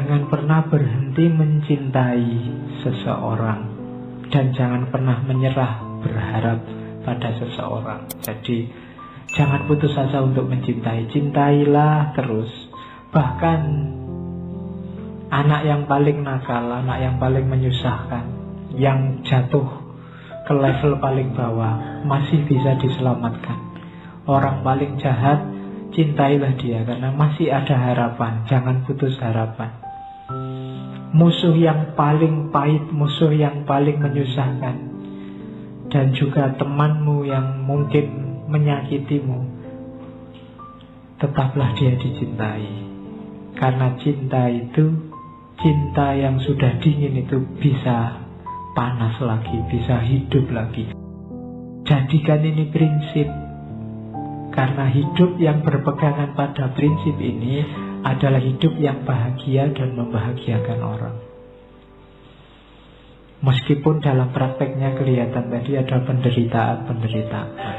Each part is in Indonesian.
Jangan pernah berhenti mencintai seseorang, dan jangan pernah menyerah berharap pada seseorang. Jadi jangan putus asa untuk mencintai. Cintailah terus. Bahkan anak yang paling nakal, anak yang paling menyusahkan, yang jatuh ke level paling bawah, masih bisa diselamatkan. Orang paling jahat, cintailah dia, karena masih ada harapan. Jangan putus harapan. Musuh yang paling pahit, musuh yang paling menyusahkan, dan juga temanmu yang mungkin menyakitimu, tetaplah dia dicintai. Karena cinta itu, cinta yang sudah dingin itu bisa panas lagi, bisa hidup lagi. Jadikan ini prinsip. Karena hidup yang berpegangan pada prinsip ini adalah hidup yang bahagia dan membahagiakan orang. Meskipun dalam prakteknya kelihatan tadi ada penderitaan.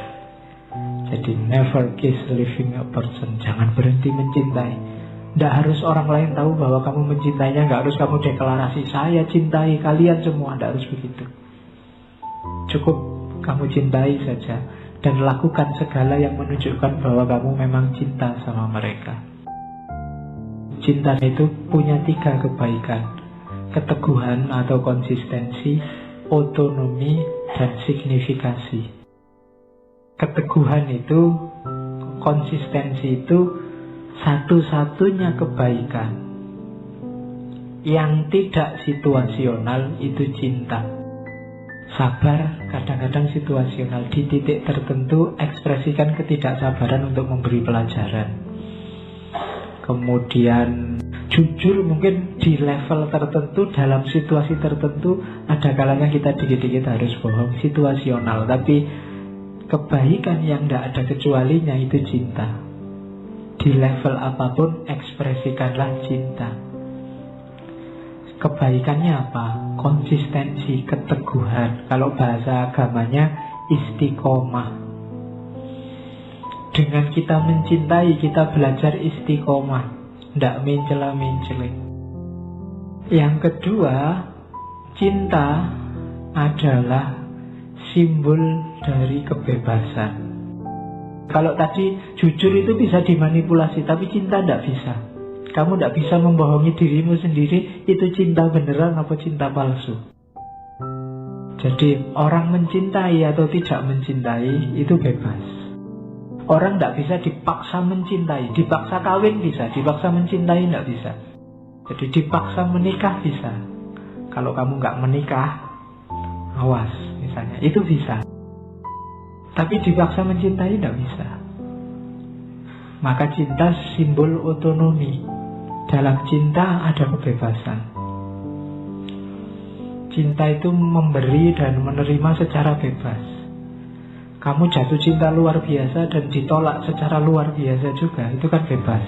Jadi never kiss leaving a person. Jangan berhenti mencintai. Tidak harus orang lain tahu bahwa kamu mencintainya. Tidak harus kamu deklarasi, saya cintai kalian semua. Tidak harus begitu. Cukup kamu cintai saja, dan lakukan segala yang menunjukkan bahwa kamu memang cinta sama mereka. Cinta itu punya 3 kebaikan: keteguhan atau konsistensi, otonomi, dan signifikasi. Keteguhan itu, konsistensi itu satu-satunya kebaikan yang tidak situasional, itu cinta. Sabar kadang-kadang situasional. Di titik tertentu ekspresikan ketidaksabaran untuk memberi pelajaran. Kemudian jujur mungkin di level tertentu, dalam situasi tertentu. Ada kalanya kita dikit-dikit harus bohong, situasional. Tapi kebaikan yang tidak ada kecualinya itu cinta. Di level apapun ekspresikanlah cinta. Kebaikannya apa? Konsistensi, keteguhan. Kalau bahasa agamanya istiqomah. Dengan kita mencintai, kita belajar istiqomah, tidak mencela-mencela. Yang kedua, cinta adalah simbol dari kebebasan. Kalau tadi jujur itu bisa dimanipulasi, tapi cinta tidak bisa. Kamu tidak bisa membohongi dirimu sendiri, itu cinta beneran apa cinta palsu. Jadi orang mencintai atau tidak mencintai itu bebas. Orang tidak bisa dipaksa mencintai. Dipaksa kawin bisa, dipaksa mencintai tidak bisa. Jadi dipaksa menikah bisa. Kalau kamu nggak menikah, awas misalnya, itu bisa. Tapi dipaksa mencintai tidak bisa. Maka cinta simbol otonomi. Dalam cinta ada kebebasan. Cinta itu memberi dan menerima secara bebas. Kamu jatuh cinta luar biasa dan ditolak secara luar biasa juga, itu kan bebas.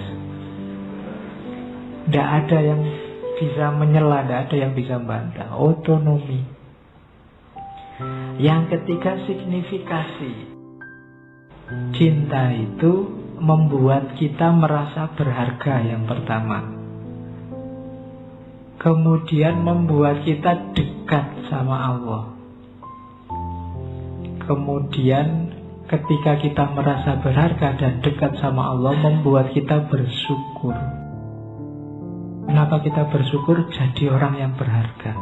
Tidak ada yang bisa menyela, tidak ada yang bisa membantah. Otonomi. Yang ketiga, signifikasi. Cinta itu membuat kita merasa berharga yang pertama. Kemudian membuat kita dekat sama Allah. Kemudian ketika kita merasa berharga dan dekat sama Allah, membuat kita bersyukur. Kenapa kita bersyukur? Jadi orang yang berharga.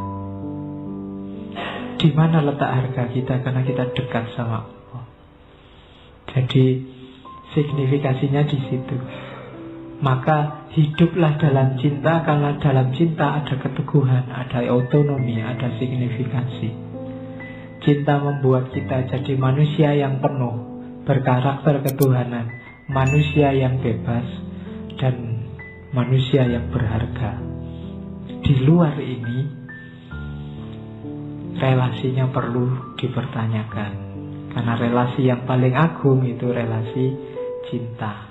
Di mana letak harga kita? Karena kita dekat sama Allah. Jadi signifikasinya di situ. Maka hiduplah dalam cinta, karena dalam cinta ada keteguhan, ada otonomi, ada signifikasi. Cinta membuat kita jadi manusia yang penuh, berkarakter ketuhanan, manusia yang bebas, dan manusia yang berharga. Di luar ini, relasinya perlu dipertanyakan. Karena relasi yang paling agung itu relasi cinta.